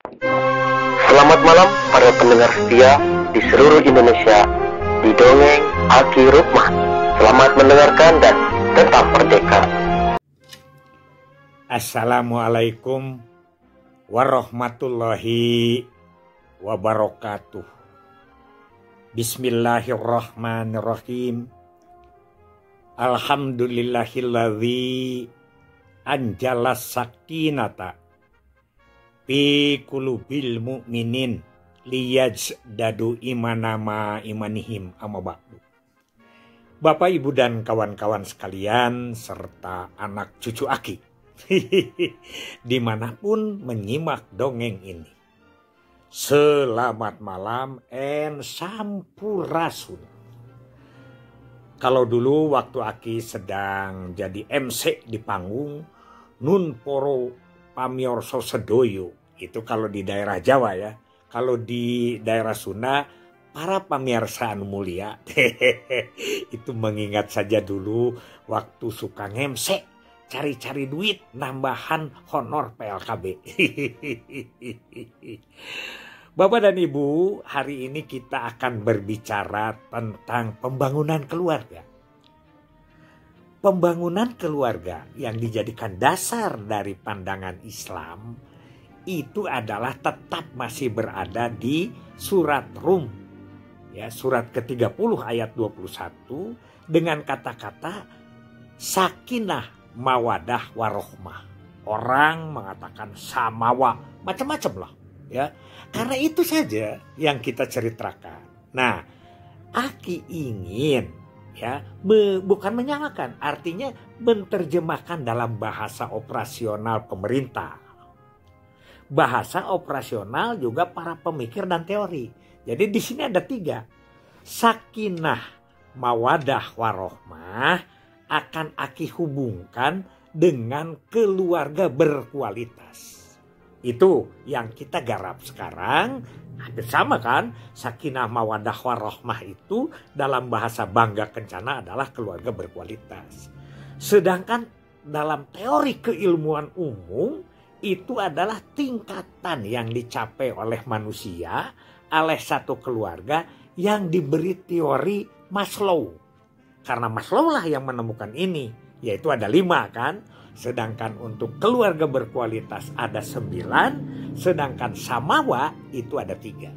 Selamat malam para pendengar setia di seluruh Indonesia di Dongeng Aki Rukman. Selamat mendengarkan dan tetap merdeka. Assalamualaikum warahmatullahi wabarakatuh. Bismillahirrahmanirrahim. Alhamdulillahilladzi anjala sakinata fi qulubil mu'minin liyajdadu imanama imanihim amma ba'du. Bapak, Ibu, dan kawan-kawan sekalian serta anak cucu Aki dimanapun menyimak dongeng ini, selamat malam and sampurasun. Kalau dulu waktu Aki sedang jadi MC di panggung, nun poro pamiorso sedoyo, itu kalau di daerah Jawa ya. Kalau di daerah Sunda, para pamirsa anu mulia, itu mengingat saja dulu waktu suka ngemsek, cari-cari duit, nambahan honor PLKB. Bapak dan Ibu, hari ini kita akan berbicara tentang pembangunan keluarga. Pembangunan keluarga yang dijadikan dasar dari pandangan Islam itu adalah tetap masih berada di surat Rum, ya, surat ke-30 ayat 21 dengan kata-kata sakinah mawadah warohmah. Orang mengatakan samawa, macam-macam lah, ya. Karena itu saja yang kita ceritakan. Nah, Aki ingin, ya, bukan menyamakan, artinya menerjemahkan dalam bahasa operasional pemerintah, bahasa operasional juga para pemikir dan teori. Jadi di sini ada 3, sakinah mawadah warohmah akan Aki hubungkan dengan keluarga berkualitas. Itu yang kita garap sekarang. Hampir sama kan? Sakinah mawadah warohmah itu dalam bahasa Bangga Kencana adalah keluarga berkualitas. Sedangkan dalam teori keilmuan umum itu adalah tingkatan yang dicapai oleh manusia, oleh satu keluarga yang diberi teori Maslow. Karena Maslow lah yang menemukan ini, yaitu ada 5 kan? Sedangkan untuk keluarga berkualitas ada 9, sedangkan samawa itu ada 3.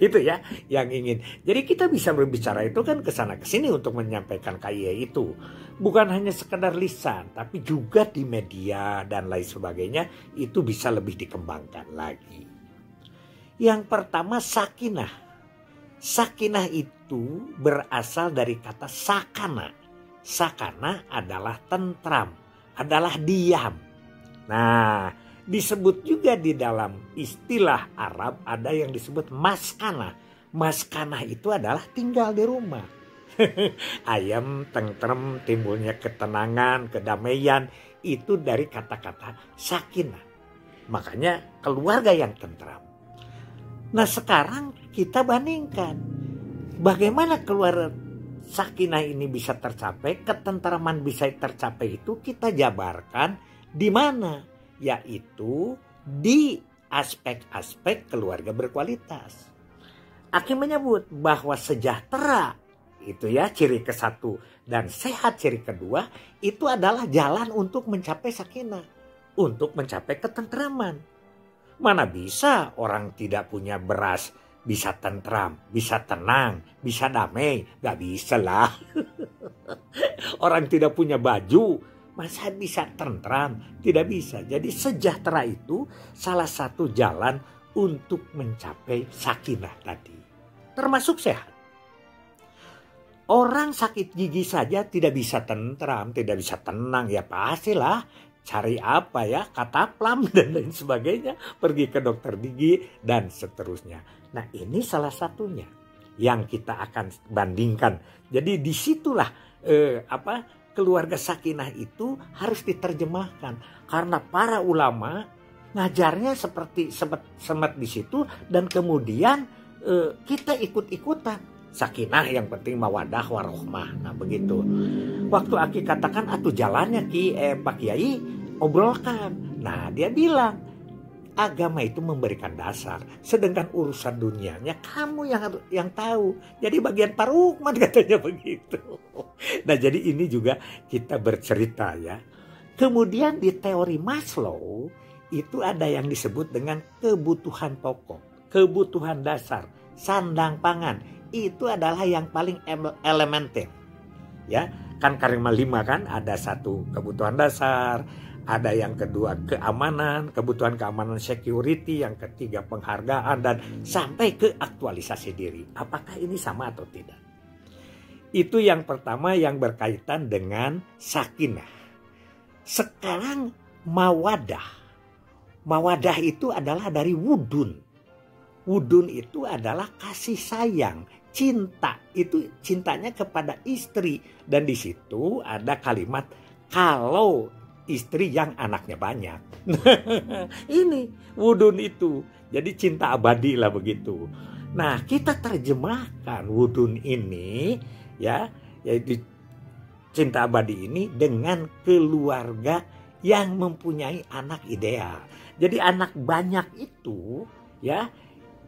Itu ya yang ingin. Jadi kita bisa berbicara itu kan kesana kesini untuk menyampaikan KIA itu. Bukan hanya sekedar lisan, tapi juga di media dan lain sebagainya, itu bisa lebih dikembangkan lagi. Yang pertama sakinah. Sakinah itu berasal dari kata sakana. Sakana adalah tentram, adalah diam. Nah, disebut juga di dalam istilah Arab ada yang disebut maskana. Maskana itu adalah tinggal di rumah. Ayam, tentrem, timbulnya ketenangan, kedamaian, itu dari kata-kata sakinah. Makanya keluarga yang tentram. Nah, sekarang kita bandingkan bagaimana keluarga sakinah ini bisa tercapai, ketentraman bisa tercapai, itu kita jabarkan di mana? Yaitu di aspek-aspek keluarga berkualitas. Aki menyebut bahwa sejahtera itu ya ciri ke-1 dan sehat ciri kedua itu adalah jalan untuk mencapai sakinah, untuk mencapai ketentraman. Mana bisa orang tidak punya beras bisa tentram, bisa tenang, bisa damai? Gak bisa lah. Orang tidak punya baju, masa bisa tentram? Tidak bisa. Jadi sejahtera itu salah satu jalan untuk mencapai sakinah tadi. Termasuk sehat. Orang sakit gigi saja tidak bisa tentram, tidak bisa tenang. Ya pastilah cari apa ya, kataplam dan lain sebagainya. Pergi ke dokter gigi dan seterusnya. Nah, ini salah satunya yang kita akan bandingkan. Jadi disitulah keluarga sakinah itu harus diterjemahkan. Karena para ulama ngajarnya seperti semet di situ dan kemudian kita ikut-ikutan. Sakinah yang penting mawadah warohmah. Nah begitu. Waktu Aki katakan atuh jalannya Pak Kiai obrolkan. Nah dia bilang agama itu memberikan dasar, sedangkan urusan dunianya kamu yang tahu. Jadi bagian Pak Rukman katanya begitu. Nah, jadi ini juga kita bercerita ya. Kemudian di teori Maslow itu ada yang disebut dengan kebutuhan pokok, kebutuhan dasar, sandang pangan. Itu adalah yang paling elementer. Ya, kan kalimat 5 kan ada 1 kebutuhan dasar, ada yang kedua keamanan, kebutuhan keamanan security, yang ketiga penghargaan, dan sampai ke aktualisasi diri. Apakah ini sama atau tidak? Itu yang pertama yang berkaitan dengan sakinah. Sekarang mawadah. Mawadah itu adalah dari wudun. Wudun itu adalah kasih sayang, cinta. Itu cintanya kepada istri. Dan di situ ada kalimat kalau istri yang anaknya banyak. Ini wudun itu. Jadi cinta abadi lah begitu. Nah, kita terjemahkan wudun ini ya, yaitu cinta abadi ini dengan keluarga yang mempunyai anak ideal. Jadi anak banyak itu ya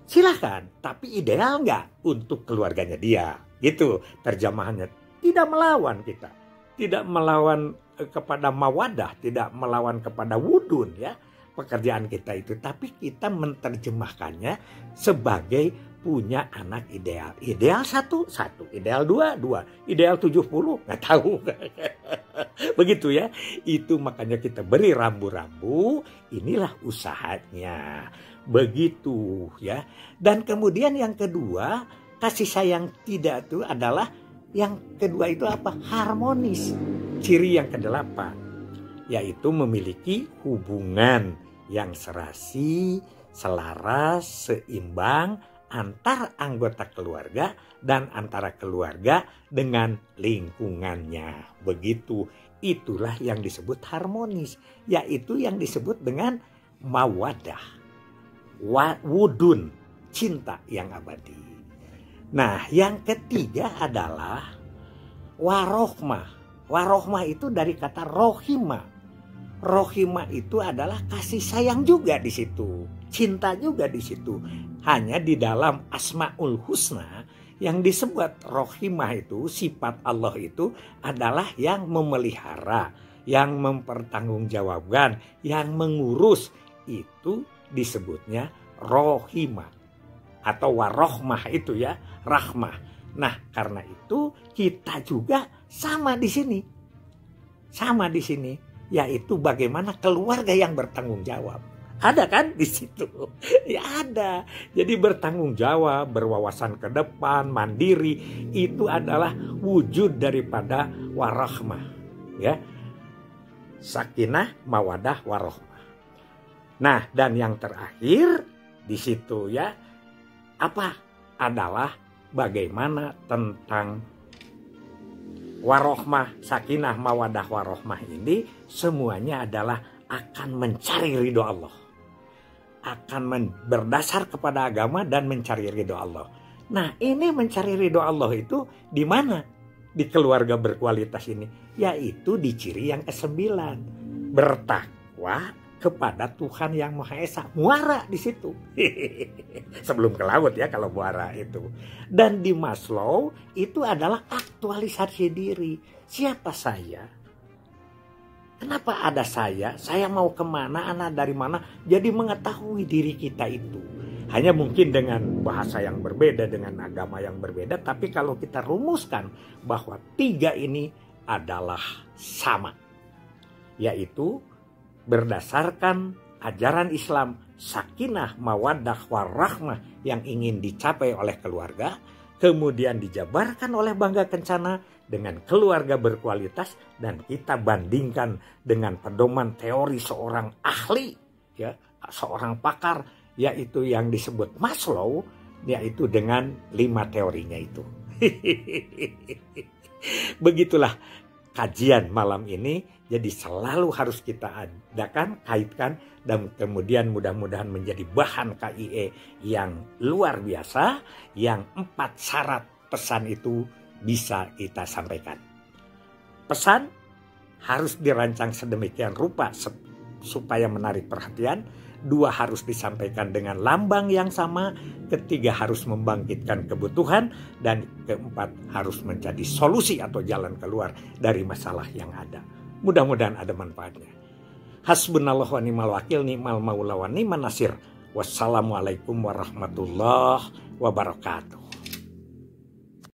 silahkan, tapi ideal nggak untuk keluarganya dia. Gitu terjemahannya. Tidak melawan kita. Tidak melawan kepada mawadah, tidak melawan kepada wudun ya pekerjaan kita itu. Tapi kita menerjemahkannya sebagai punya anak ideal. Ideal 1, ideal 2, ideal 70, nggak tahu. Begitu ya. Itu makanya kita beri rambu-rambu, inilah usahanya. Begitu ya. Dan kemudian yang kedua, kasih sayang tidak itu adalah yang kedua itu apa? Harmonis. Ciri yang ke-8 yaitu memiliki hubungan yang serasi, selaras, seimbang antar anggota keluarga dan antara keluarga dengan lingkungannya. Begitu. Itulah yang disebut harmonis, yaitu yang disebut dengan mawadah, wudun, cinta yang abadi. Nah, yang ketiga adalah warohmah. Warohmah itu dari kata rohimah. Rohimah itu adalah kasih sayang juga di situ, cinta juga di situ. Hanya di dalam Asmaul Husna yang disebut rohimah itu, sifat Allah itu adalah yang memelihara, yang mempertanggungjawabkan, yang mengurus. Itu disebutnya rohimah atau warohmah itu ya, rahmah. Nah, karena itu kita juga sama di sini. Sama di sini, yaitu bagaimana keluarga yang bertanggung jawab. Ada kan di situ? Ya ada. Jadi bertanggung jawab, berwawasan ke depan, mandiri, itu adalah wujud daripada warahmah. Ya. Sakinah, mawadah, warohmah. Nah, dan yang terakhir di situ ya, apa? Adalah bagaimana tentang warohmah, sakinah, mawadah, warohmah ini semuanya adalah akan mencari ridho Allah. Akan berdasar kepada agama dan mencari ridho Allah. Nah, ini mencari ridho Allah itu di mana? Di keluarga berkualitas ini, yaitu di ciri yang ke-9. Bertakwa kepada Tuhan yang Maha Esa. Muara di situ. Sebelum ke laut ya kalau muara itu. Dan di Maslow itu adalah aktualisasi diri. Siapa saya? Kenapa ada saya? Saya mau kemana? Anak dari mana? Jadi mengetahui diri kita itu. Hanya mungkin dengan bahasa yang berbeda, dengan agama yang berbeda. Tapi kalau kita rumuskan bahwa 3 ini adalah sama. Yaitu berdasarkan ajaran Islam, sakinah, mawaddah, warahmah yang ingin dicapai oleh keluarga, kemudian dijabarkan oleh Bangga Kencana dengan keluarga berkualitas, dan kita bandingkan dengan pedoman teori seorang ahli, ya, seorang pakar, yaitu yang disebut Maslow, yaitu dengan 5 teorinya itu. Begitulah kajian malam ini. Jadi selalu harus kita adakan, kaitkan, dan kemudian mudah-mudahan menjadi bahan KIE yang luar biasa, yang 4 syarat pesan itu bisa kita sampaikan. Pesan harus dirancang sedemikian rupa supaya menarik perhatian, 2 harus disampaikan dengan lambang yang sama, ketiga harus membangkitkan kebutuhan, dan keempat harus menjadi solusi atau jalan keluar dari masalah yang ada. Mudah-mudahan ada manfaatnya. Hasbunallahu wa ni'mal wakil, ni'mal maula wa ni'man nasir. Wassalamualaikum warahmatullahi wabarakatuh.